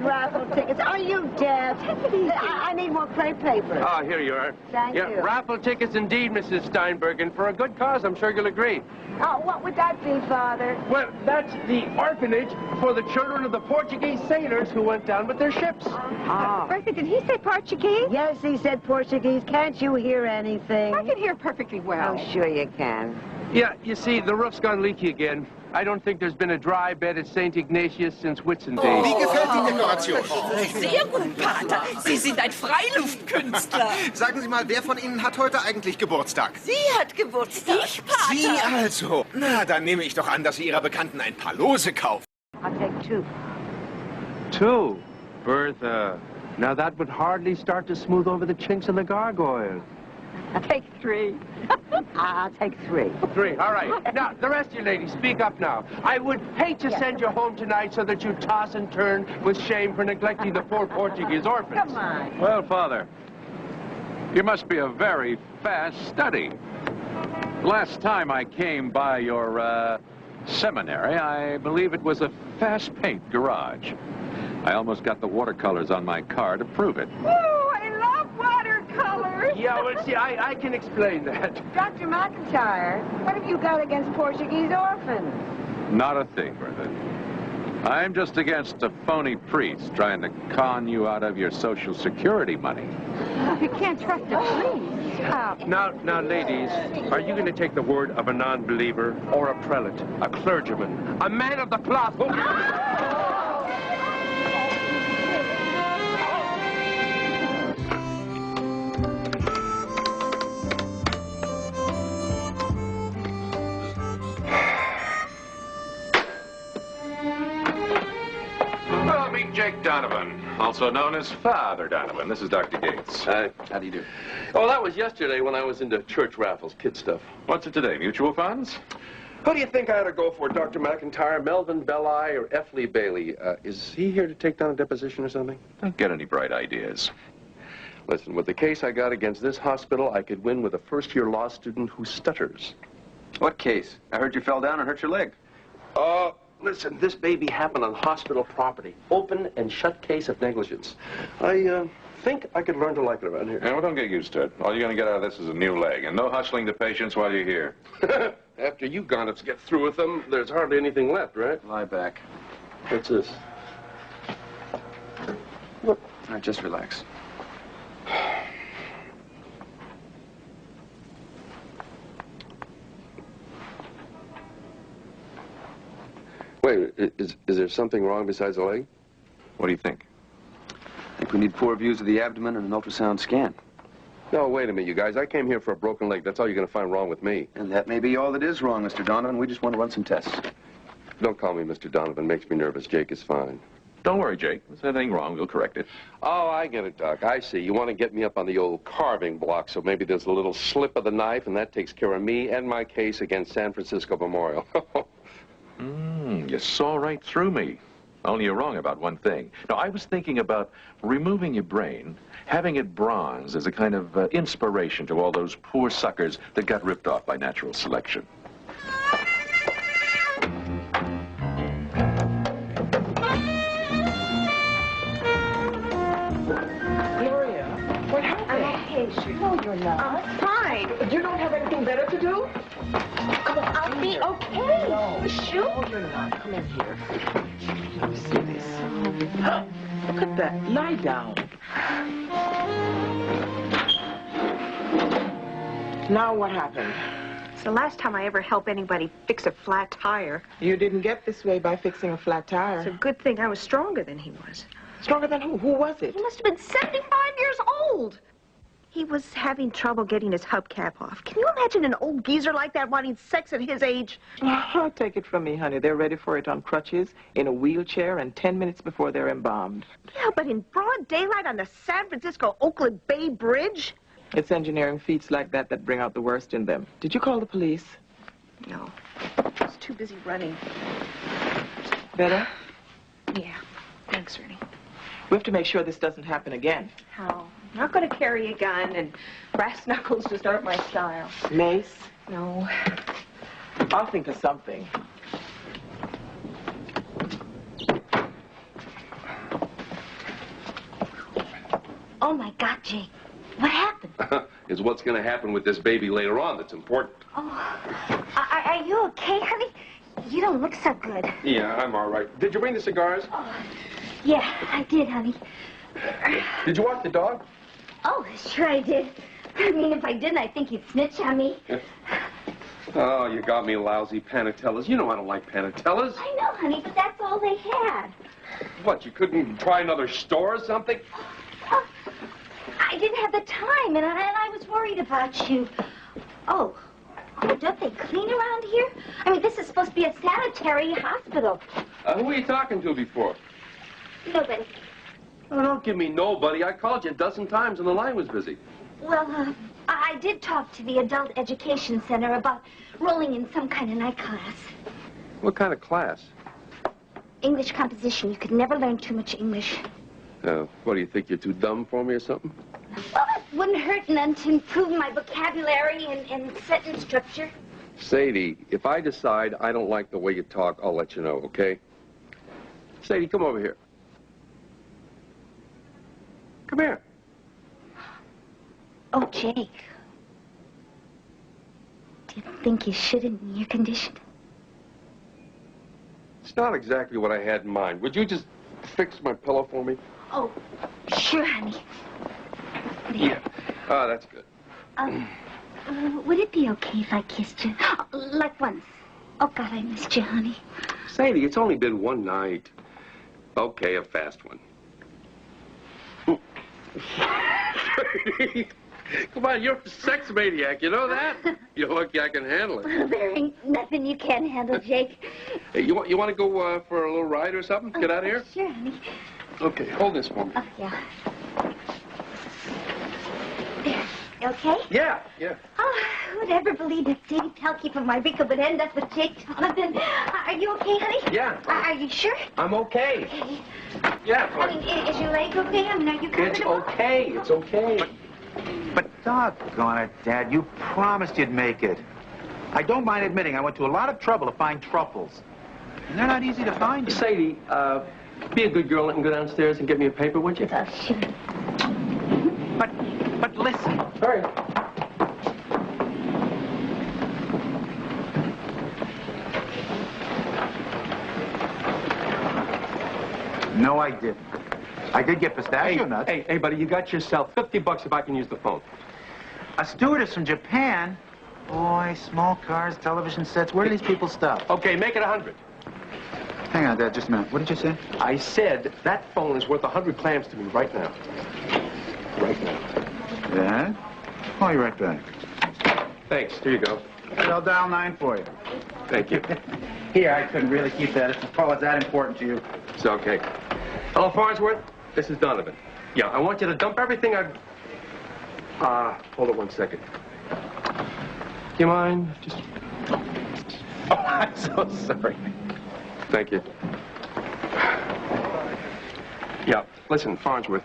raffle tickets. Are you deaf? I need more crepe paper. Ah, here you are. Thank you. Raffle tickets indeed, Mrs. Steinberg, and for a good cause, I'm sure you'll agree. Oh, what would that be, Father? Well, that's the orphanage for the children of the Portuguese sailors who went down with their ships. Oh. Bertha, did he say Portuguese? Yes, he said Portuguese. Can't you hear anything? I can hear perfectly well. Oh, sure you can. Yeah, you see, the roof's gone leaky again. I don't think there's been a dry bed at St. Ignatius since Whitsun days. Wie gefällt die Dekoration? Sehr gut, Pater. Sie sind ein Freiluftkünstler. Sagen Sie mal, wer von Ihnen hat heute eigentlich Geburtstag? Sie hat Geburtstag. Ich, Pater. Sie also. Na, dann nehme ich doch an, dass Sie Ihrer Bekannten ein paar Lose kaufen. I'll take 2. 2? Bertha. Now that would hardly start to smooth over the chinks in the gargoyle. I'll take 3. I'll take 3. 3, all right. Now, the rest of you ladies, speak up now. I would hate to send you home tonight so that you toss and turn with shame for neglecting the poor Portuguese orphans. Come on. Well, Father, you must be a very fast study. Last time I came by your, seminary, I believe it was a fast paint garage. I almost got the watercolors on my car to prove it. Ooh, I love watercolors. Yeah, well, see, I can explain that. Dr. McIntyre, what have you got against Portuguese orphans? Not a thing, Bertha. I'm just against a phony priest trying to con you out of your Social Security money. You can't trust a priest. Now, ladies, are you going to take the word of a non-believer or a prelate, a clergyman, a man of the cloth who... Well, meet Jake Donovan, also known as Father Donovan. This is Dr. Gates. Hi. How do you do? Oh, that was yesterday when I was into church raffles, kid stuff. What's it today, mutual funds? Who do you think I ought to go for, Dr. McIntyre, Melvin Belli, or F. Lee Bailey? Is he here to take down a deposition or something? Don't get any bright ideas. Listen, with the case I got against this hospital, I could win with a first-year law student who stutters. What case? I heard you fell down and hurt your leg. Listen, this baby happened on hospital property. Open and shut case of negligence. I think I could learn to like it around here. Yeah, well, don't get used to it. All you're going to get out of this is a new leg, and no hustling to patients while you're here. After you gonets get through with them, there's hardly anything left, right? Lie back. What's this? Look. All right, just relax. Wait, is there something wrong besides the leg? What do you think? I think we need 4 views of the abdomen and an ultrasound scan. No, wait a minute, you guys. I came here for a broken leg. That's all you're going to find wrong with me. And that may be all that is wrong, Mr. Donovan. We just want to run some tests. Don't call me Mr. Donovan. Makes me nervous. Jake is fine. Don't worry, Jake. If there's anything wrong, we'll correct it. Oh, I get it, Doc. I see. You want to get me up on the old carving block, so maybe there's a little slip of the knife, and that takes care of me and my case against San Francisco Memorial. You saw right through me. Only you're wrong about one thing. Now, I was thinking about removing your brain, having it bronze as a kind of inspiration to all those poor suckers that got ripped off by natural selection. Gloria, what happened? I'm okay, sure. No, you're not. I'm fine. You don't have anything better to do? Come on, I'll be okay. No. Shoot. No, you're not. Come in here. Let me see this. Look at that. Lie down. Now what happened? It's the last time I ever help anybody fix a flat tire. You didn't get this way by fixing a flat tire. It's a good thing I was stronger than he was. Stronger than who? Who was it? He must have been 75 years old. He was having trouble getting his hubcap off. Can you imagine an old geezer like that wanting sex at his age? Take it from me, honey. They're ready for it on crutches, in a wheelchair, and 10 minutes before they're embalmed. Yeah, but in broad daylight on the San Francisco-Oakland Bay Bridge? It's engineering feats like that that bring out the worst in them. Did you call the police? No. I was too busy running. Better? Yeah. Thanks, Ernie. We have to make sure this doesn't happen again. How? I'm not going to carry a gun, and brass knuckles just aren't my style. Mace? No. I'll think of something. Oh, my God, Jake. What happened? Is what's going to happen with this baby later on that's important. Oh, are you okay, honey? You don't look so good. Yeah, I'm all right. Did you bring the cigars? Oh, yeah, I did, honey. Did you walk the dog? Oh, sure I did. I mean, if I didn't, I think you'd snitch on me. Oh, you got me lousy panatellas. You know I don't like panatellas. I know, honey, but that's all they had. What, you couldn't try another store or something? Oh, I didn't have the time, and I was worried about you. Oh, don't they clean around here? I mean, this is supposed to be a sanitary hospital. Who were you talking to before? Nobody. Oh, don't give me nobody. I called you a dozen times and the line was busy. Well, I did talk to the Adult Education Center about rolling in some kind of night class. What kind of class? English composition. You could never learn too much English. What, do you think you're too dumb for me or something? Well, it wouldn't hurt none to improve my vocabulary and sentence structure. Sadie, if I decide I don't like the way you talk, I'll let you know, okay? Sadie, come over here. Come here. Oh, Jake. Do you think you should in your condition? It's not exactly what I had in mind. Would you just fix my pillow for me? Oh, sure, honey. Yeah. Oh, that's good. Would it be okay if I kissed you? Like once. Oh, God, I missed you, honey. Sadie, it's only been one night. Okay, a fast one. Come on, you're a sex maniac, you know that? You're lucky I can handle it. Well, there ain't nothing you can't handle, Jake. Hey, you want to go for a little ride or something? Get out of here? Sure, honey. Okay, hold this for me. Oh, yeah. There. You okay? Yeah. Oh, who'd ever believe that Sadie Pelkey from Eureka would end up with Jake Donovan? Are you okay, honey? Yeah. Are you sure? I'm okay. Okay. Yeah. I mean, is your leg okay? I mean, are you comfortable? It's okay. It's okay. But doggone it, Dad, you promised you'd make it. I don't mind admitting I went to a lot of trouble to find truffles. And they're not easy to find. Sadie, be a good girl and go downstairs and get me a paper, would you? Oh, sure. But listen. Hurry. No, I didn't. I did get pistachio nuts. Hey, buddy, you got yourself $50 if I can use the phone. A stewardess from Japan? Boy, small cars, television sets. Where do these people stop? Okay, make it 100. Hang on, Dad, just a minute. What did you say? I said that phone is worth 100 clams to me right now. Right now. Dad? Call you right back. Thanks. Here you go. I'll dial 9 for you. Thank you. Here, I couldn't really keep that if the call is that important to you. It's okay. Hello, Farnsworth. This is Donovan. Yeah, I want you to dump everything I've... hold it 1 second. Do you mind? Just... Oh, I'm so sorry. Thank you. Yeah, listen, Farnsworth.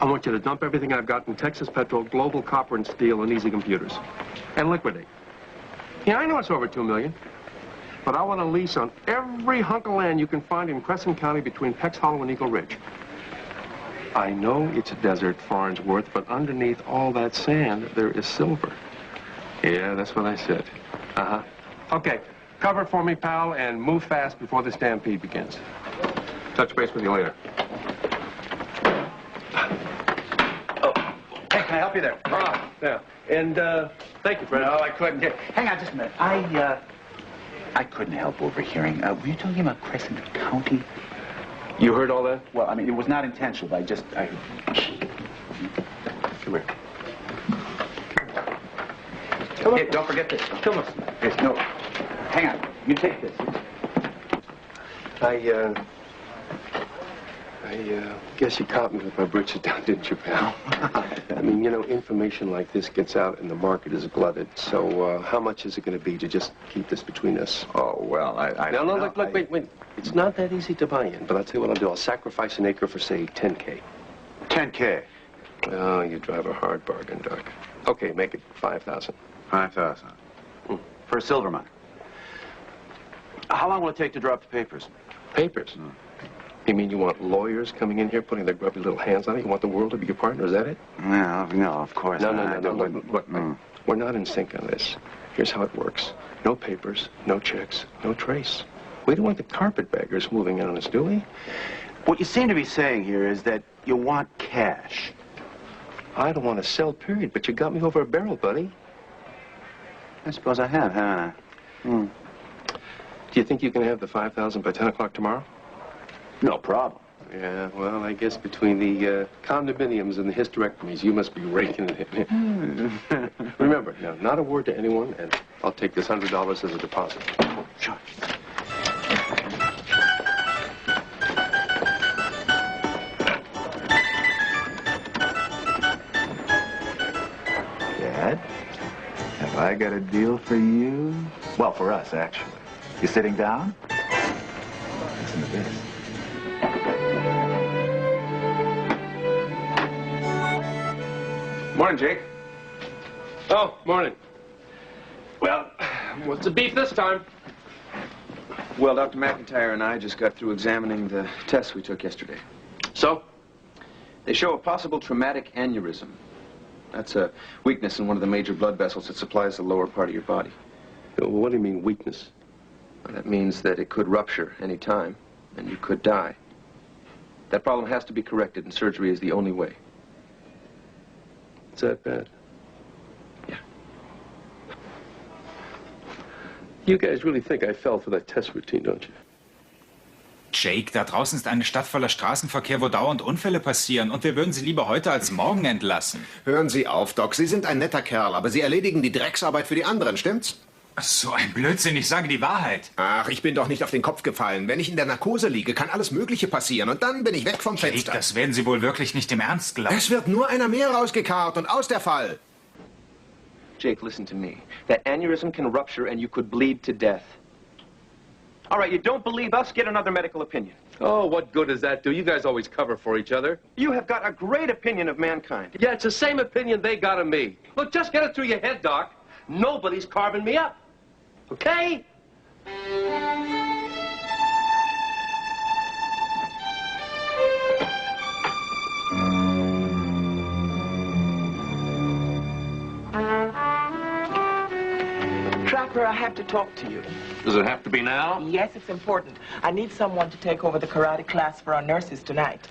I want you to dump everything I've got in Texas Petrol, Global Copper and Steel, and Easy Computers. And liquidate. Yeah, I know it's over $2 million. But I want a lease on every hunk of land you can find in Crescent County between Peck's Hollow and Eagle Ridge. I know it's a desert, Farnsworth, but underneath all that sand, there is silver. Yeah, that's what I said. Uh-huh. Okay, cover it for me, pal, and move fast before the stampede begins. Touch base with you later. Oh, hey, can I help you there? Ah, yeah. And, thank you, Fred. No, I couldn't. Hang on just a minute. I couldn't help overhearing. Were you talking about Crescent County? You heard all that? Well, I mean, it was not intentional, but I... Come here. Come on. Hey, don't forget this. Come on. Yes, no. Hang on. You take this. I guess you caught me with my britches down, didn't you, pal? I mean, you know, information like this gets out and the market is glutted. So, how much is it going to be to just keep this between us? Oh, well, I No, look, wait. It's not that easy to buy in, but I'll tell you what I'll do. I'll sacrifice an acre for, say, 10K. 10K? Oh, you drive a hard bargain, Doc. Okay, make it 5,000. 5,000. For a silver mine. How long will it take to drop the papers? Papers? You mean you want lawyers coming in here, putting their grubby little hands on it? You want the world to be your partner, is that it? No, of course No, not. Look, we're not in sync on this. Here's how it works. No papers, no checks, no trace. We don't want the carpetbaggers moving in on us, do we? What you seem to be saying here is that you want cash. I don't want to sell, period, but you got me over a barrel, buddy. I suppose I have, haven't I? Do you think you can have the 5,000 by 10 o'clock tomorrow? No problem. Yeah, well, I guess between the condominiums and the hysterectomies, you must be raking it in. Remember, now, not a word to anyone, and I'll take this $100 as a deposit. Sure. Dad, have I got a deal for you? Well, for us, actually. You sitting down? Listen to this. Morning, Jake. Oh, morning. Well, what's the beef this time? Well, Dr. McIntyre and I just got through examining the tests we took yesterday. So? They show a possible traumatic aneurysm. That's a weakness in one of the major blood vessels that supplies the lower part of your body. What do you mean, weakness? Well, that means that it could rupture any time, and you could die. That problem has to be corrected, and surgery is the only way. Is that bad? Yeah. You guys really think I fell for that test routine, don't you? Jake, da draußen ist eine Stadt voller Straßenverkehr, wo dauernd Unfälle passieren. Und wir würden Sie lieber heute als morgen entlassen. Hören Sie auf, Doc. Sie sind ein netter Kerl, aber Sie erledigen die Drecksarbeit für die anderen, stimmt's? So ein Blödsinn, ich sage die Wahrheit. Ach, ich bin doch nicht auf den Kopf gefallen. Wenn ich in der Narkose liege, kann alles Mögliche passieren. Und dann bin ich weg vom Fenster. Jake, das werden Sie wohl wirklich nicht im Ernst glauben. Es wird nur einer mehr rausgekarrt und aus der Fall. Jake, listen to me. That aneurysm can rupture and you could bleed to death. All right, you don't believe us? Get another medical opinion. Oh, what good does that do? You guys always cover for each other. You have got a great opinion of mankind. Yeah, it's the same opinion they got of me. Look, just get it through your head, Doc. Nobody's carving me up. Okay? Trapper, I have to talk to you. Does it have to be now? Yes, it's important. I need someone to take over the karate class for our nurses tonight.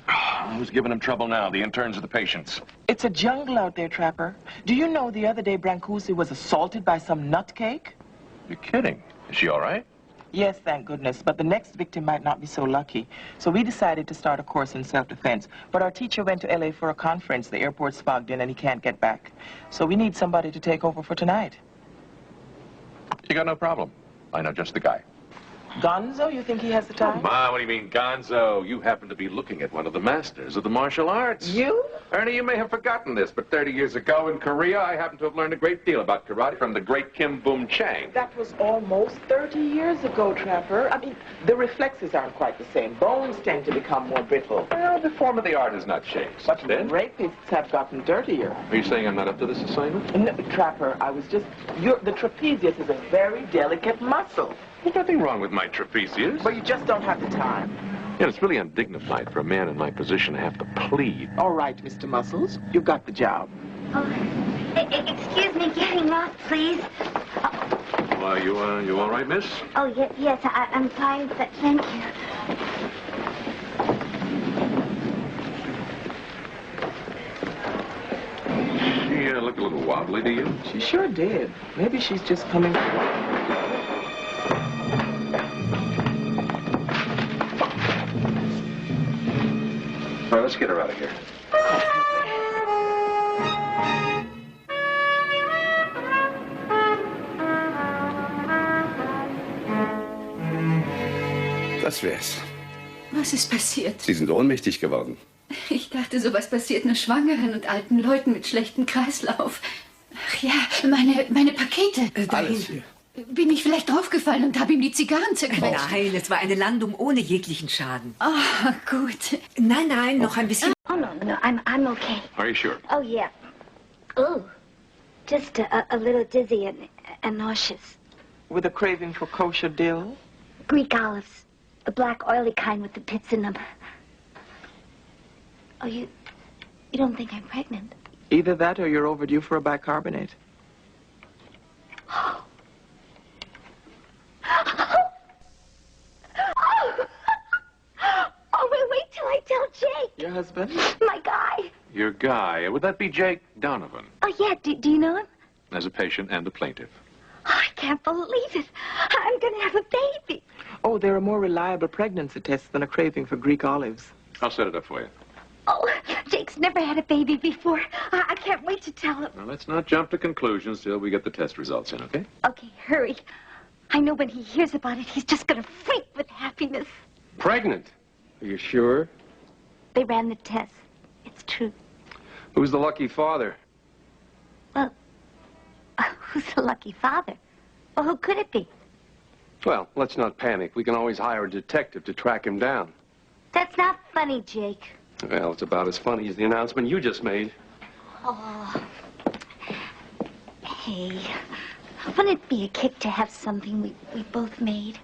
Who's giving him trouble now, the interns or the patients? It's a jungle out there, Trapper. Do you know the other day Brancusi was assaulted by some nutcake? You're kidding. Is she all right? Yes, thank goodness, but the next victim might not be so lucky. So we decided to start a course in self-defense. But our teacher went to L.A. for a conference. The airport's fogged in and he can't get back. So we need somebody to take over for tonight. You got no problem. I know just the guy. Gonzo, you think he has the time? Come on, what do you mean, Gonzo? You happen to be looking at one of the masters of the martial arts. You? Ernie, you may have forgotten this, but 30 years ago in Korea, I happened to have learned a great deal about karate from the great Kim Boom Chang. That was almost 30 years ago, Trapper. I mean, the reflexes aren't quite the same. Bones tend to become more brittle. Well, the form of the art has not changed. But then, rapists have gotten dirtier. are you saying I'm not up to this assignment? No, Trapper, I was just... the trapezius is a very delicate muscle. There's nothing wrong with my trapezius. But you just don't have the time. Yeah, it's really undignified for a man in my position to have to plead. All right, Mr. Muscles, you got the job. Oh, excuse me, getting lost, please. Why, you all right, miss? Oh, yes, I'm fine, but thank you. She looked a little wobbly to you. She sure did. Maybe she's just coming for All right, let's get her out of here. Das wär's. Was ist passiert? Sie sind ohnmächtig geworden. Ich dachte, sowas passiert nur Schwangeren und alten Leuten mit schlechtem Kreislauf. Ach ja, meine Pakete. Alles hier. Bin ich vielleicht draufgefallen und habe ihm die Zigarren zerquetscht? Nein, es war eine Landung ohne jeglichen Schaden. Oh, gut. Nein, noch ein bisschen. Oh, no, I'm okay. Are you sure? Oh, yeah. Oh, just a little dizzy and nauseous. With a craving for kosher dill? Greek olives. The black oily kind with the pits in them. Oh, you don't think I'm pregnant? Either that or you're overdue for a bicarbonate. Oh, wait till I tell Jake. Your husband? My guy. Your guy. Would that be Jake Donovan? Oh, yeah. Do you know him? As a patient and a plaintiff. Oh, I can't believe it. I'm going to have a baby. Oh, there are more reliable pregnancy tests than a craving for Greek olives. I'll set it up for you. Oh, Jake's never had a baby before. I can't wait to tell him. Now, let's not jump to conclusions till we get the test results in, okay? Okay, hurry. I know when he hears about it, he's just going to freak with happiness. Pregnant? Are you sure? They ran the test. It's true. Who's the lucky father? Well, who's the lucky father? Well, who could it be? Well, let's not panic. We can always hire a detective to track him down. That's not funny, Jake. Well, it's about as funny as the announcement you just made. Oh. Hey, wouldn't it be a kick to have something we both made?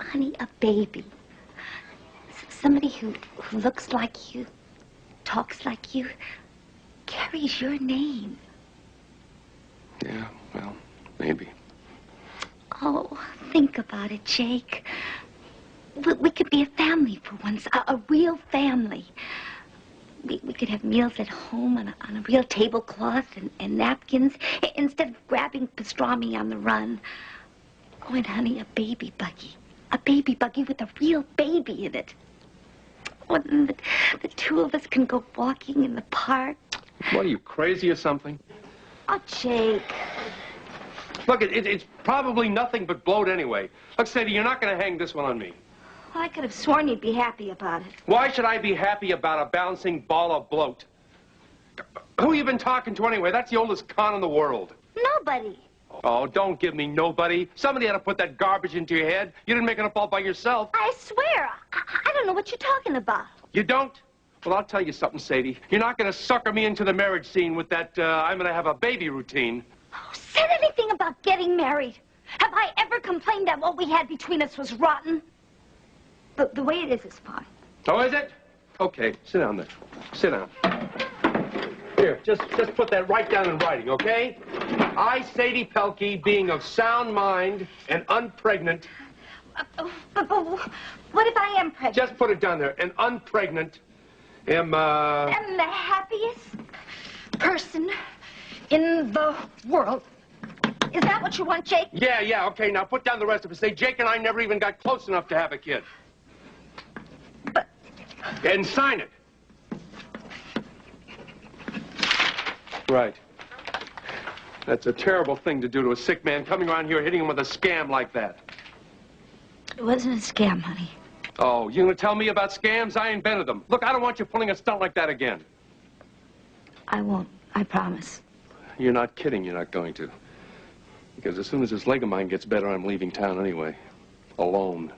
Honey, a baby. Somebody who looks like you, talks like you, carries your name. Yeah, well, maybe. Oh, think about it, Jake. We could be a family for once, a real family. We could have meals at home on a real tablecloth and napkins instead of grabbing pastrami on the run. Oh, and honey, a baby buggy. A baby buggy with a real baby in it. Oh, and the two of us can go walking in the park. What, are you crazy or something? Oh, Jake. Look, it's probably nothing but bloat anyway. Look, Sadie, you're not going to hang this one on me. Well, I could have sworn you'd be happy about it. Why should I be happy about a bouncing ball of bloat? Who you been talking to anyway? That's the oldest con in the world. Nobody. Oh, don't give me nobody. Somebody had to put that garbage into your head. You didn't make it up all by yourself. I swear, I don't know what you're talking about. You don't? Well, I'll tell you something, Sadie. You're not going to sucker me into the marriage scene with that, I'm going to have a baby routine. Oh, said anything about getting married? Have I ever complained that what we had between us was rotten? The way it is fine. Oh, is it? Okay, sit down there. Sit down. Here, just put that right down in writing, okay? I, Sadie Pelkey, being of sound mind and unpregnant. What if I am pregnant? Just put it down there. And unpregnant am the happiest person in the world. Is that what you want, Jake? Yeah, okay, now put down the rest of it. Say, Jake and I never even got close enough to have a kid. But... And sign it. Right. That's a terrible thing to do to a sick man, coming around here hitting him with a scam like that. It wasn't a scam, honey. Oh, you gonna tell me about scams? I invented them. Look, I don't want you pulling a stunt like that again. I won't. I promise. You're not kidding, you're not going to. Because as soon as this leg of mine gets better, I'm leaving town anyway. Alone.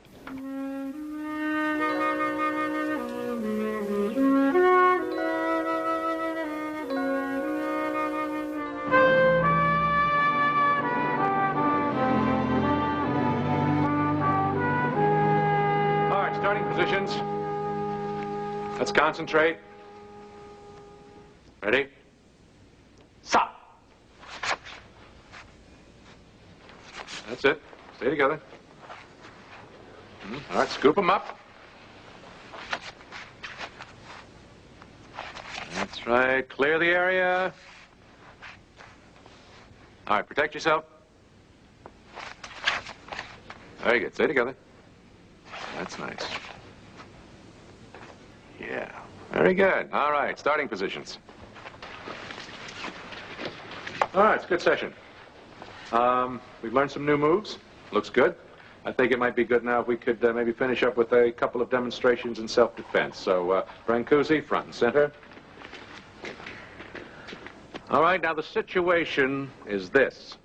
All right, starting positions. Let's concentrate. Ready? Stop. That's it. Stay together. All right, scoop them up. That's right. Clear the area. All right, protect yourself. Very good. Stay together. That's nice. Yeah. Very good. All right, starting positions. All right, it's a good session. We've learned some new moves. Looks good. I think it might be good now if we could maybe finish up with a couple of demonstrations in self-defense. So, Brancusi, front and center. All right, now the situation is this.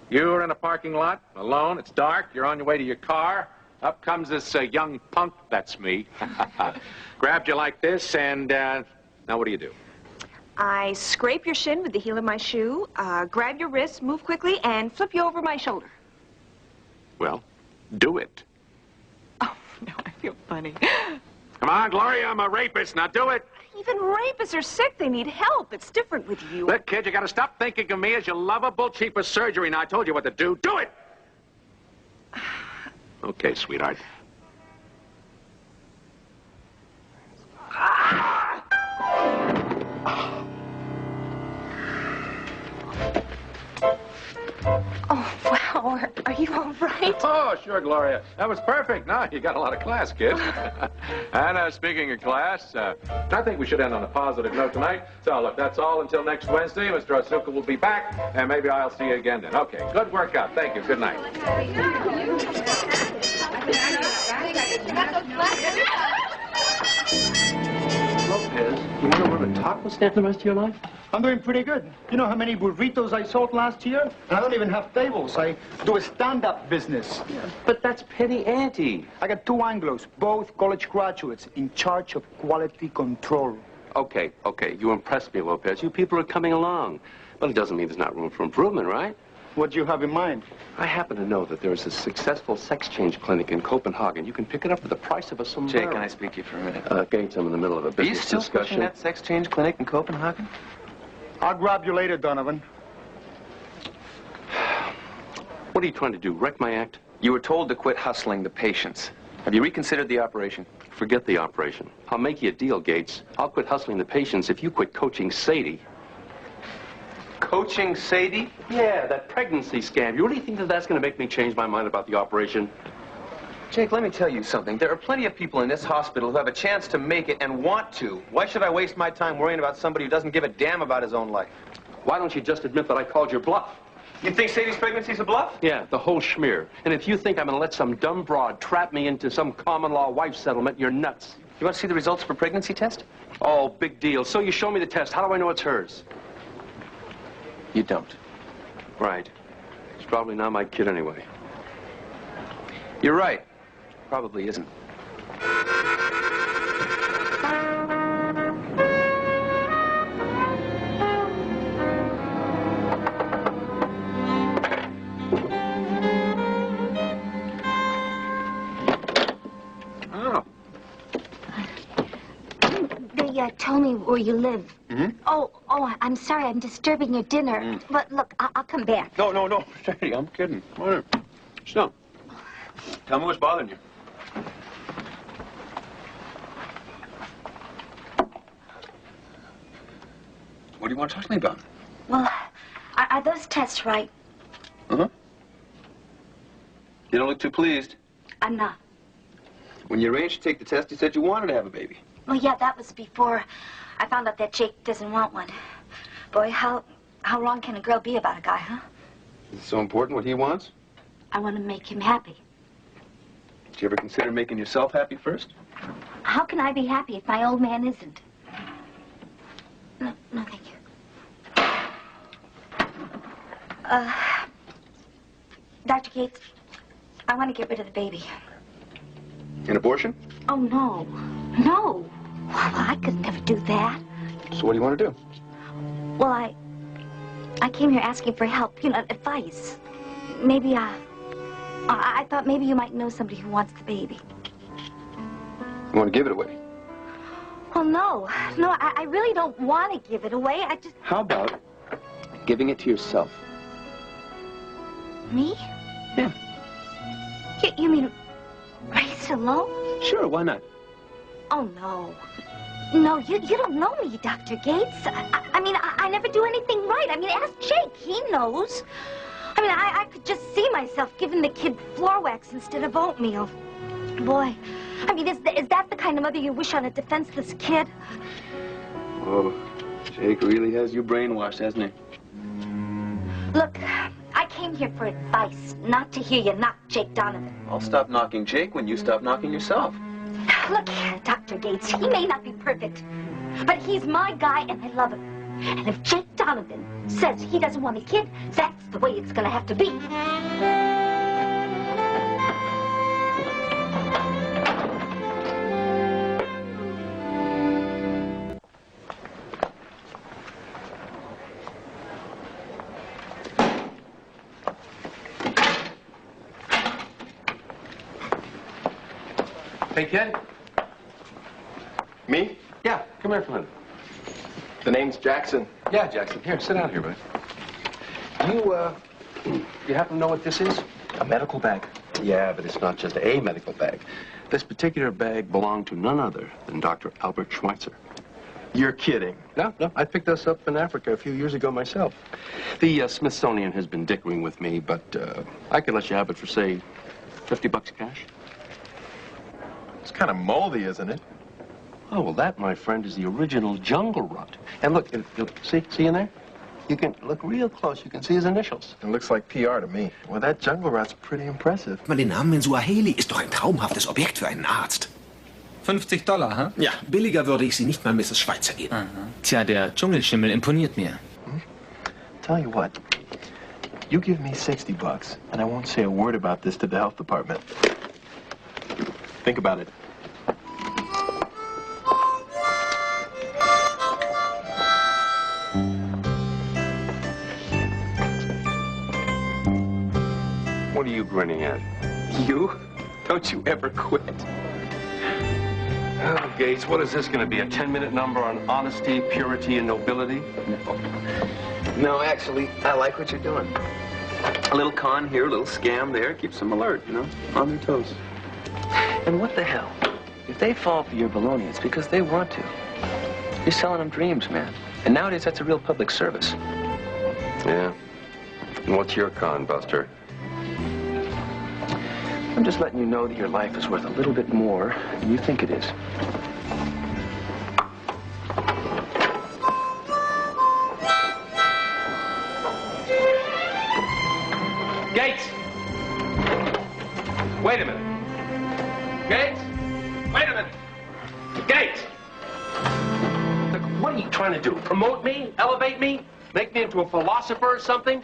You're in a parking lot, alone, it's dark, you're on your way to your car. Up comes this young punk, that's me. Grabbed you like this, and now what do? I scrape your shin with the heel of my shoe, grab your wrist, move quickly, and flip you over my shoulder. Well, do it. Oh, no, I feel funny. Come on, Gloria, I'm a rapist. Now do it. Even rapists are sick. They need help. It's different with you. Look, kid, you gotta stop thinking of me as your lovable chief of surgery. Now, I told you what to do. Do it! Okay, sweetheart. Oh, wow. Are you all right? Oh, sure, Gloria. That was perfect. Now, you got a lot of class, kid. And speaking of class, I think we should end on a positive note tonight. So, look, that's all until next Wednesday. Mr. Asuka will be back, and maybe I'll see you again then. Okay, good workout. Thank you. Good night. Lopez, you want to run a taco stand the rest of your life? I'm doing pretty good. You know how many burritos I sold last year? And I don't even have tables. I do a stand-up business. Yeah, but that's petty ante. I got 2 Anglos, both college graduates, in charge of quality control. Okay, okay. You impressed me, Lopez. You people are coming along. But it doesn't mean there's not room for improvement, right? What do you have in mind? I happen to know that there is a successful sex change clinic in Copenhagen. You can pick it up for the price of a sombrero. Jake, can I speak to you for a minute? Gates, I'm in the middle of a business Are you still discussion. pushing that sex change clinic in Copenhagen? I'll grab you later, Donovan. What are you trying to do, wreck my act? You were told to quit hustling the patients. Have you reconsidered the operation? Forget the operation. I'll make you a deal, Gates. I'll quit hustling the patients if you quit coaching Sadie. Coaching Sadie? Yeah, that pregnancy scam. You really think that that's going to make me change my mind about the operation? Jake, let me tell you something. There are plenty of people in this hospital who have a chance to make it and want to. Why should I waste my time worrying about somebody who doesn't give a damn about his own life? Why don't you just admit that I called your bluff? You think Sadie's pregnancy's a bluff? Yeah, the whole schmear. And if you think I'm going to let some dumb broad trap me into some common law wife settlement, you're nuts. You want to see the results of a pregnancy test? Oh, big deal. So you show me the test. How do I know it's hers? You don't. Right. It's probably not my kid anyway. You're right. Probably isn't. Oh. They told me where you live. Mm-hmm. Oh, I'm sorry. I'm disturbing your dinner. But look, I'll come back. No. Sadie, I'm kidding. Come on in. Sit down. Tell me what's bothering you. What do you want to talk to me about? Well, are those tests right? Uh-huh. You don't look too pleased. I'm not. When you arranged to take the test, you said you wanted to have a baby. Well, yeah, that was before I found out that Jake doesn't want one. Boy, how wrong can a girl be about a guy, huh? Is it so important what he wants? I want to make him happy. Did you ever consider making yourself happy first? How can I be happy if my old man isn't? No, thank you. Dr. Gates, I want to get rid of the baby. An abortion? Oh, no. No. Well, I could never do that. So what do you want to do? Well, I came here asking for help, advice. Maybe, I thought maybe you might know somebody who wants the baby. You want to give it away? Well, no, I really don't want to give it away. I just... How about giving it to yourself? Me? Yeah. You mean raise alone? Sure, why not? Oh, no. No, you don't know me, Dr. Gates. I mean, I never do anything right. I mean, ask Jake. He knows. I mean, I could just see myself giving the kid floor wax instead of oatmeal. Boy, I mean, is that the kind of mother you wish on a defenseless kid? Oh, Jake really has you brainwashed, hasn't he? Look, I came here for advice, not to hear you knock Jake Donovan. I'll stop knocking Jake when you stop knocking yourself. Look here, Dr. Gates, he may not be perfect, but he's my guy and I love him. And if Jake Donovan says he doesn't want a kid, that's the way it's gonna have to be. Hey, kid. Me? Yeah, come here for a minute. The name's Jackson. Yeah, Jackson. Here, sit down here, buddy. You happen to know what this is? A medical bag. Yeah, but it's not just a medical bag. This particular bag belonged to none other than Dr. Albert Schweitzer. You're kidding. No, I picked this up in Africa a few years ago myself. The Smithsonian has been dickering with me, but I could let you have it for, say, $50 cash. It's kind of moldy, isn't it? Oh, well, that, my friend, is the original jungle rot. And look, see in there? You can look real close. You can see his initials. It looks like PR to me. Well, that jungle rot's pretty impressive. Aber den Namen Suaheli ist doch ein traumhaftes Objekt für einen Arzt. $50, hä? Ja, billiger würde ich sie nicht mal Mrs. Schweitzer geben. Aha. Tja, der Dschungelschimmel imponiert mir. Tell you what, you give me $60 and I won't say a word about this to the health department. Think about it. What are you grinning at? You? Don't you ever quit. Oh, Gates, what is this going to be? A 10-minute number on honesty, purity, and nobility? No, actually, I like what you're doing. A little con here, a little scam there, keeps them alert, you know, on their toes. And what the hell? If they fall for your baloney, it's because they want to. You're selling them dreams, man. And nowadays, that's a real public service. Yeah. And what's your con, Buster? I'm just letting you know that your life is worth a little bit more than you think it is. Gates! Wait a minute. Gates? Wait a minute. Gates! Look, what are you trying to do? Promote me? Elevate me? Make me into a philosopher or something?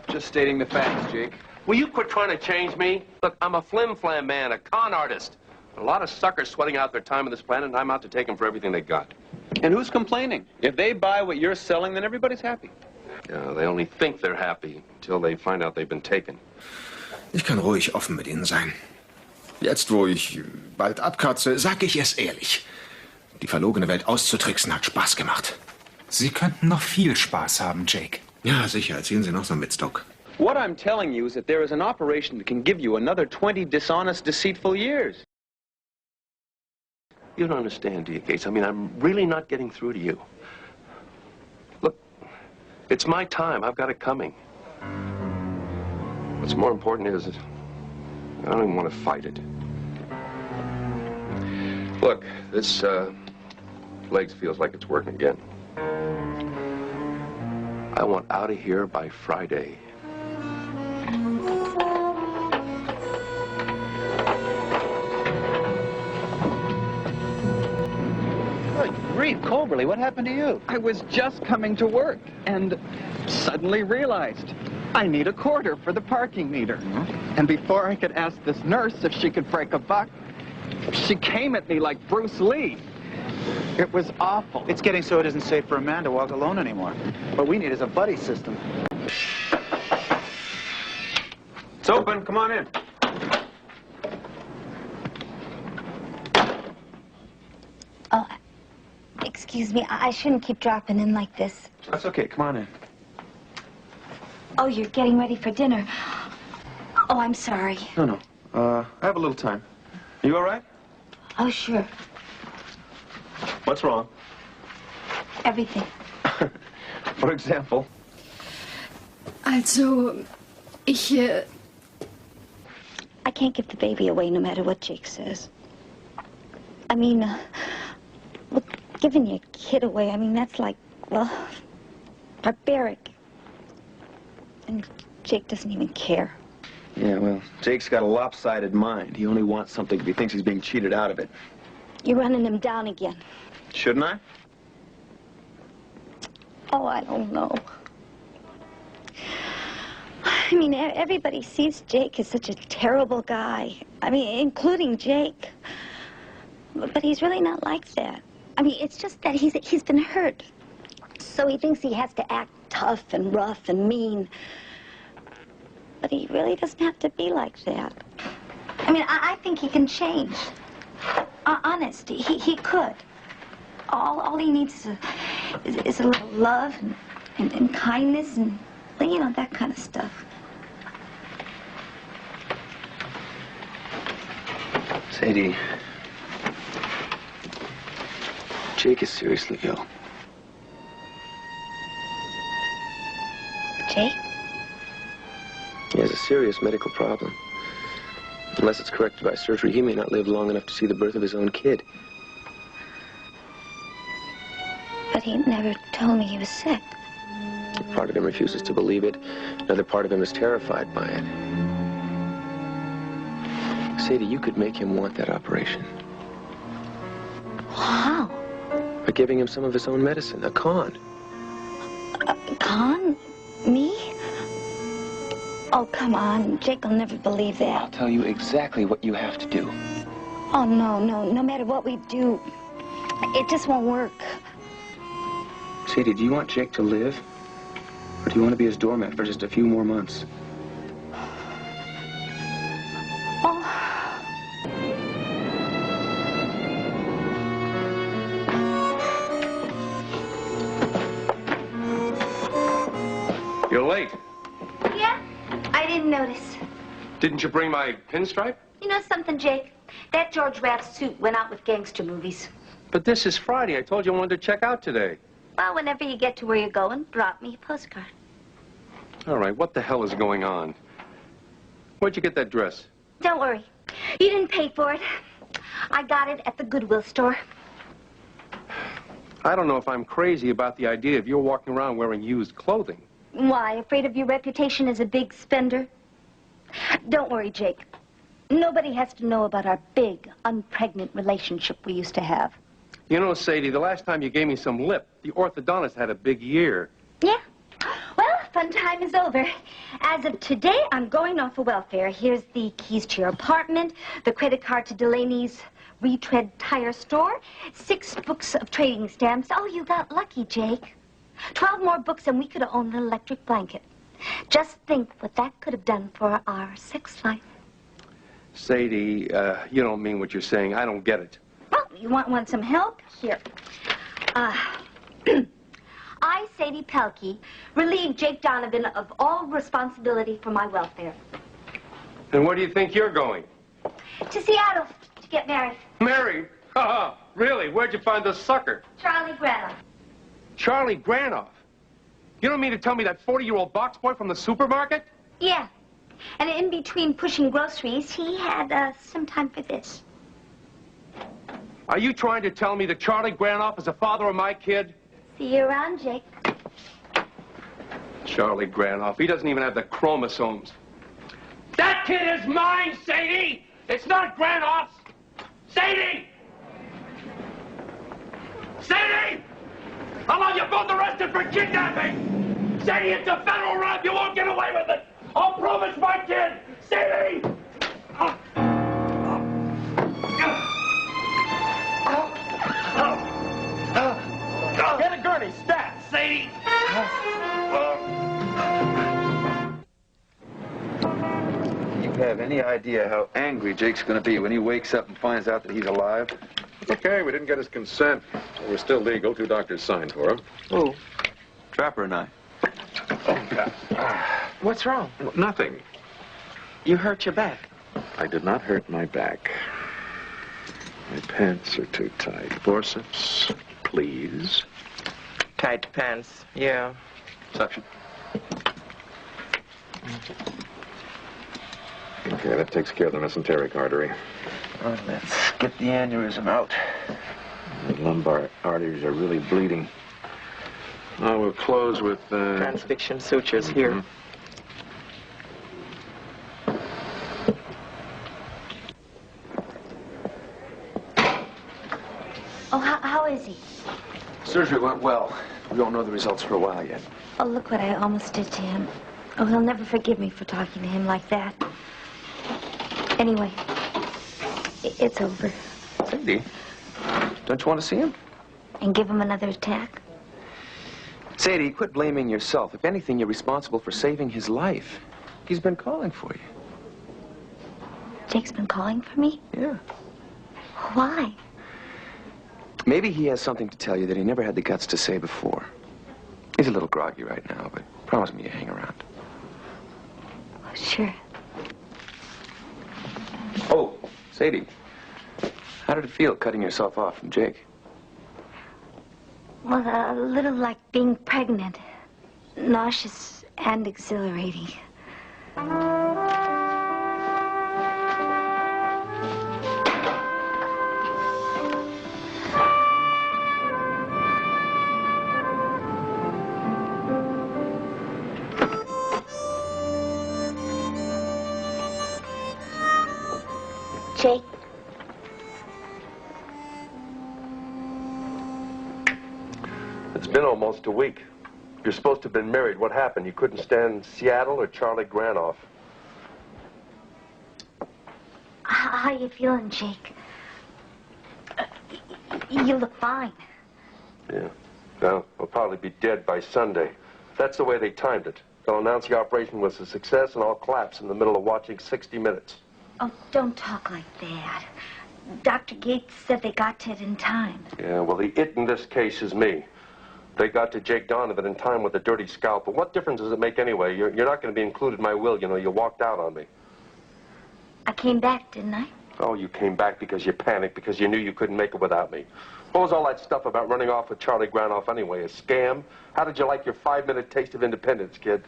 Just stating the facts, Jake. Will you quit trying to change me? Look, I'm a flim-flam man, a con artist. A lot of suckers sweating out their time on this planet, and I'm out to take them for everything they got. And who's complaining? If they buy what you're selling, then everybody's happy. Yeah, they only think they're happy until they find out they've been taken. Ich kann ruhig offen mit Ihnen sein. Jetzt, wo ich bald abkratze, sage ich es ehrlich. Die verlogene Welt auszutricksen hat Spaß gemacht. Sie könnten noch viel Spaß haben, Jake. Ja, sicher. Erzählen Sie noch so mit Stock. What I'm telling you is that there is an operation that can give you another 20 dishonest, deceitful years. You don't understand, do you, Gates? I mean, I'm really not getting through to you. Look, it's my time. I've got it coming. What's more important is I don't even want to fight it. Look, this legs feels like it's working again. I want out of here by Friday. Good grief, Coberly, what happened to you? I was just coming to work and suddenly realized I need a quarter for the parking meter. And before I could ask this nurse if she could break a buck, she came at me like Bruce Lee. It was awful. It's getting so it isn't safe for a man to walk alone anymore. What we need is a buddy system. It's open. Come on in. Oh, excuse me. I shouldn't keep dropping in like this. That's okay. Come on in. Oh, you're getting ready for dinner. Oh, I'm sorry. No. I have a little time. Are you all right? Oh, sure. What's wrong? Everything. For example? Also, I can't give the baby away no matter what Jake says. I mean, look, giving your kid away, I mean, that's like, well, barbaric. And Jake doesn't even care. Yeah, well, Jake's got a lopsided mind. He only wants something if he thinks he's being cheated out of it. You're running him down again. Shouldn't I? Oh, I don't know. I mean, everybody sees Jake as such a terrible guy. I mean, including Jake. But he's really not like that. I mean, it's just that he's been hurt. So he thinks he has to act tough and rough and mean. But he really doesn't have to be like that. I mean, I think he can change. Honest, he could. All he needs is a little love and kindness and, you know, that kind of stuff. Sadie, Jake is seriously ill. Jake? He has a serious medical problem. Unless it's corrected by surgery, he may not live long enough to see the birth of his own kid. But he never told me he was sick. Part of him refuses to believe it. Another part of him is terrified by it. Sadie, you could make him want that operation. How? By giving him some of his own medicine, a con. A con? Me? Oh, come on. Jake will never believe that. I'll tell you exactly what you have to do. Oh, no. No matter what we do, it just won't work. Sadie, do you want Jake to live? Or do you want to be his doormat for just a few more months? Oh. You're late. Yeah? I didn't notice. Didn't you bring my pinstripe? You know something, Jake? That George Raft suit went out with gangster movies. But this is Friday. I told you I wanted to check out today. Well, whenever you get to where you're going, drop me a postcard. All right, what the hell is going on? Where'd you get that dress? Don't worry. You didn't pay for it. I got it at the Goodwill store. I don't know if I'm crazy about the idea of you walking around wearing used clothing. Why? Afraid of your reputation as a big spender? Don't worry, Jake. Nobody has to know about our big, unpregnant relationship we used to have. You know, Sadie, the last time you gave me some lip, the orthodontist had a big year. Yeah? Well, fun time is over. As of today, I'm going off of welfare. Here's the keys to your apartment, the credit card to Delaney's retread tire store, 6 books of trading stamps. Oh, you got lucky, Jake. 12 more books and we could have owned an electric blanket. Just think what that could have done for our sex life. Sadie, you don't mean what you're saying. I don't get it. Well, you want some help? Here. I, Sadie Pelkey, relieve Jake Donovan of all responsibility for my welfare. And where do you think you're going? To Seattle, to get married. Married? Haha, really? Where'd you find the sucker? Charlie Granoff. Charlie Granoff? You don't mean to tell me that 40-year-old box boy from the supermarket? Yeah. And in between pushing groceries, he had some time for this. Are you trying to tell me that Charlie Granoff is the father of my kid? See you around, Jake. Charlie Granoff, he doesn't even have the chromosomes. That kid is mine, Sadie! It's not Granoff's! Sadie! Sadie! I'll have you both arrested for kidnapping! Sadie, it's a federal rap! You won't get away with it! I'll prove it's my kid! Sadie! Get a gurney, stat, Sadie! You have any idea how angry Jake's going to be when he wakes up and finds out that he's alive? Okay, we didn't get his consent. We're still legal. 2 doctors signed for him. Who? Trapper and I. What's wrong? Nothing. You hurt your back. I did not hurt my back. My pants are too tight. Forceps, please. Tight pants, yeah. Suction. Okay, that takes care of the mesenteric artery. Well, let's get the aneurysm out. The lumbar arteries are really bleeding. Now we'll close with... Transfixion sutures here. Oh, how is he? Surgery went well. We don't know the results for a while yet. Oh, look what I almost did to him. Oh, he'll never forgive me for talking to him like that. Anyway, it's over. Sadie, don't you want to see him? And give him another attack? Sadie, quit blaming yourself. If anything, you're responsible for saving his life. He's been calling for you. Jake's been calling for me? Yeah. Why? Maybe he has something to tell you that he never had the guts to say before. He's a little groggy right now, but promise me you hang around. Oh, sure. Oh, Sadie. How did it feel cutting yourself off from Jake? Well, a little like being pregnant. Nauseous and exhilarating. Jake. It's been almost a week. You're supposed to have been married. What happened? You couldn't stand Seattle or Charlie Granoff? How you feeling, Jake? You look fine. Yeah. Well, we'll probably be dead by Sunday. That's the way they timed it. They'll announce the operation was a success and I'll collapse in the middle of watching 60 Minutes. Oh, don't talk like that. Dr. Gates said they got to it in time. Yeah, well, the it in this case is me. They got to Jake Donovan in time with a dirty scalpel. What difference does it make anyway? You're not going to be included in my will, you know. You walked out on me. I came back, didn't I? Oh, you came back because you panicked, because you knew you couldn't make it without me. What was all that stuff about running off with Charlie Granoff anyway? A scam? How did you like your 5-minute taste of independence, kid?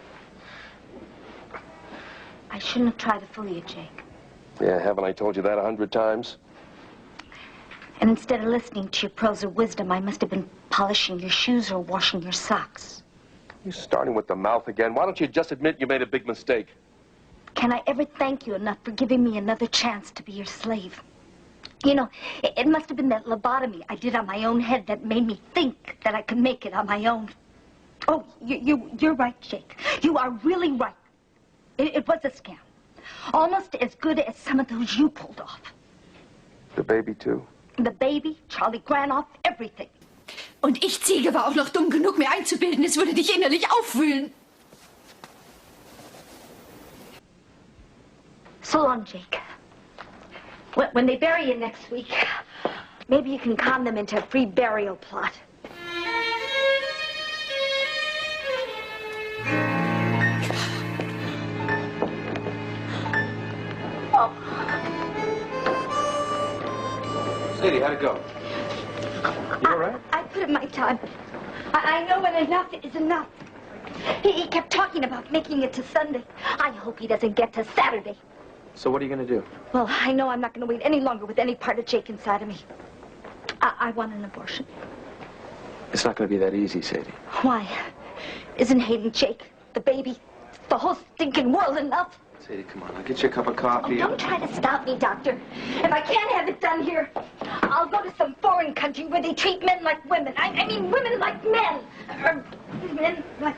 I shouldn't have tried to fool you, Jake. Yeah, haven't I told you that 100 times? And instead of listening to your pearls of wisdom, I must have been polishing your shoes or washing your socks. You're starting with the mouth again. Why don't you just admit you made a big mistake? Can I ever thank you enough for giving me another chance to be your slave? You know, it must have been that lobotomy I did on my own head that made me think that I could make it on my own. Oh, you're right, Jake. You are really right. It was a scam. Almost as good as some of those you pulled off. The baby, too? The baby, Charlie Granoff, everything. Und ich, Ziege, war auch noch dumm genug, mir einzubilden, es würde dich innerlich aufwühlen. So long, Jake. When they bury you next week, maybe you can con them into a free burial plot. Oh. Sadie, how'd it go? You all right? I put in my time. I know when enough is enough. He kept talking about making it to Sunday. I hope he doesn't get to Saturday. So what are you going to do? Well, I know I'm not going to wait any longer with any part of Jake inside of me. I want an abortion. It's not going to be that easy, Sadie. Why? Isn't hating Jake, the baby, the whole stinking world enough? Sadie, come on. I'll get you a cup of coffee. Oh, don't try to stop me, Doctor. If I can't have it done here, I'll go to some foreign country where they treat men like women. I mean, women like men. Or men like...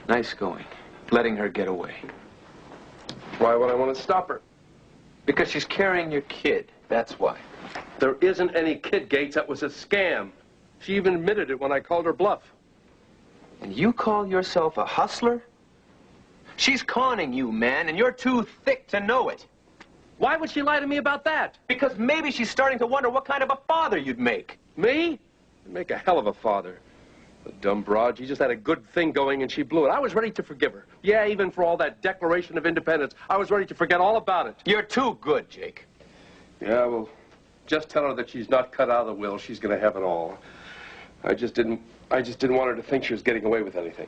Nice going. Letting her get away. Why would I want to stop her? Because she's carrying your kid. That's why. There isn't any kid, Gates. That was a scam. She even admitted it when I called her bluff. And you call yourself a hustler? She's conning you, man, and you're too thick to know it. Why would she lie to me about that? Because maybe she's starting to wonder what kind of a father you'd make. Me? I'd make a hell of a father. The dumb broad, she just had a good thing going and she blew it. I was ready to forgive her. Yeah, even for all that Declaration of Independence, I was ready to forget all about it. You're too good, Jake. Yeah, well, just tell her that she's not cut out of the will. She's going to have it all. I just didn't want her to think she was getting away with anything.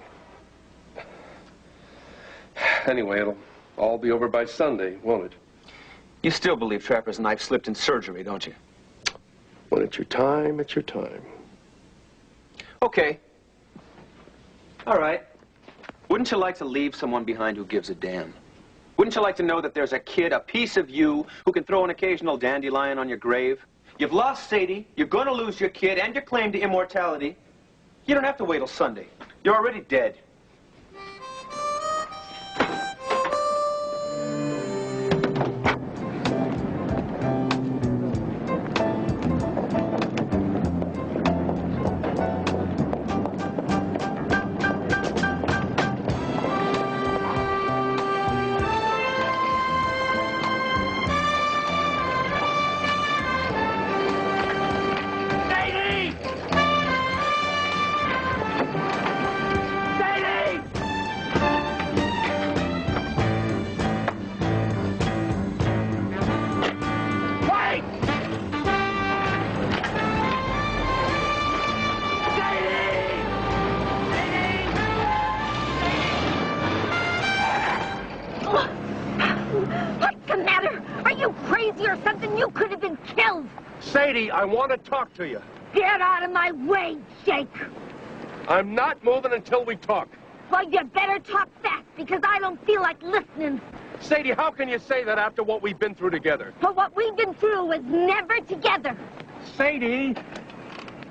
Anyway, it'll all be over by Sunday, won't it? You still believe Trapper's knife slipped in surgery, don't you? When it's your time, it's your time. Okay. All right. Wouldn't you like to leave someone behind who gives a damn? Wouldn't you like to know that there's a kid, a piece of you, who can throw an occasional dandelion on your grave? You've lost Sadie, you're going to lose your kid and your claim to immortality. You don't have to wait till Sunday. You're already dead. and you could have been killed. Sadie, I want to talk to you. Get out of my way, Jake. I'm not moving until we talk. Well, you better talk fast, because I don't feel like listening. Sadie, how can you say that after what we've been through together? But what we've been through was never together. Sadie,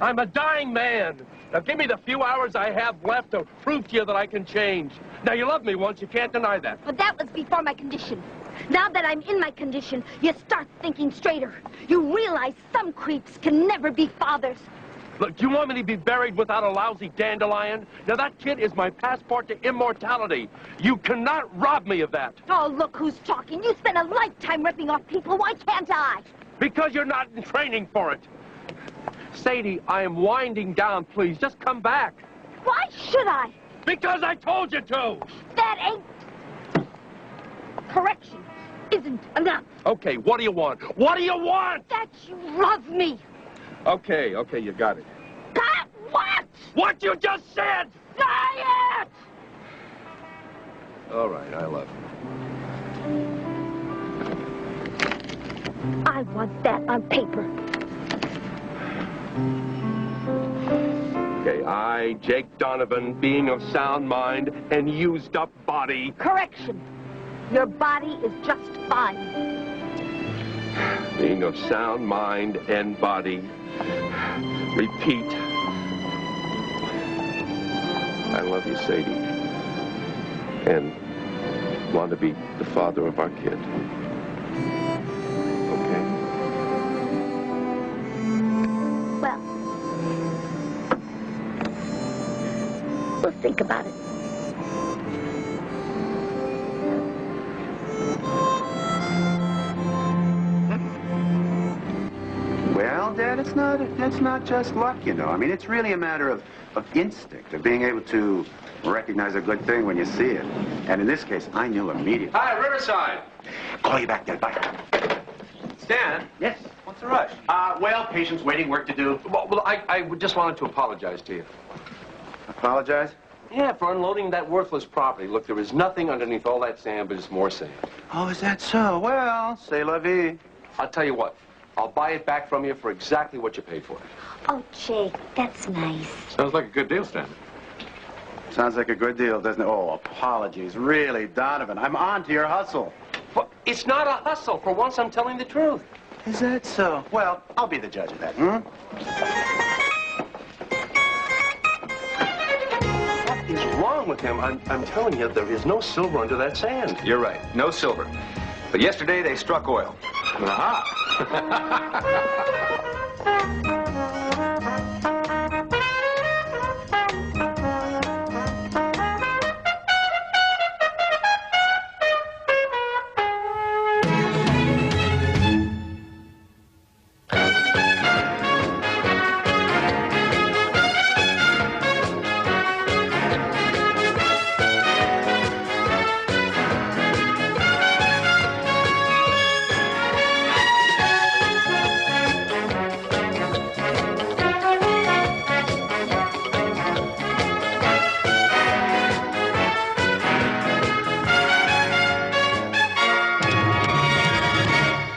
I'm a dying man. Now give me the few hours I have left to prove to you that I can change. Now, you loved me once, you can't deny that. But that was before my condition. Now that I'm in my condition, you start thinking straighter. You realize some creeps can never be fathers. Look, do you want me to be buried without a lousy dandelion? Now, that kid is my passport to immortality. You cannot rob me of that. Oh, look who's talking. You spent a lifetime ripping off people. Why can't I? Because you're not in training for it. Sadie, I am winding down. Please, just come back. Why should I? Because I told you to. That ain't... Correction isn't enough. Okay, what do you want? What do you want? That you love me. Okay, you got it. That what? What you just said! Say it! All right, I love you. I want that on paper. Okay, I, Jake Donovan, being of sound mind and used up body. Correction. Your body is just fine. Being of sound mind and body. Repeat. I love you, Sadie. And want to be the father of our kid. Okay? Well, we'll think about it. Well, Dad, it's not just luck, you know. I mean, it's really a matter of instinct, of being able to recognize a good thing when you see it. And in this case, I knew immediately. Hi, Riverside. Call you back, Dad. Bye. Stan? Yes? What's the rush? Well, patient's waiting, work to do. Well, I just wanted to apologize to you. Apologize? Yeah, for unloading that worthless property. Look, there is nothing underneath all that sand but just more sand. Oh, is that so? Well, c'est la vie. I'll tell you what. I'll buy it back from you for exactly what you paid for it. Oh, Jake, that's nice. Sounds like a good deal, Stan. Sounds like a good deal, doesn't it? Oh, apologies. Really, Donovan, I'm on to your hustle. But it's not a hustle. For once, I'm telling the truth. Is that so? Well, I'll be the judge of that, hmm? What is wrong with him? I'm telling you, there is no silver under that sand. You're right. No silver. But yesterday, they struck oil. Aha!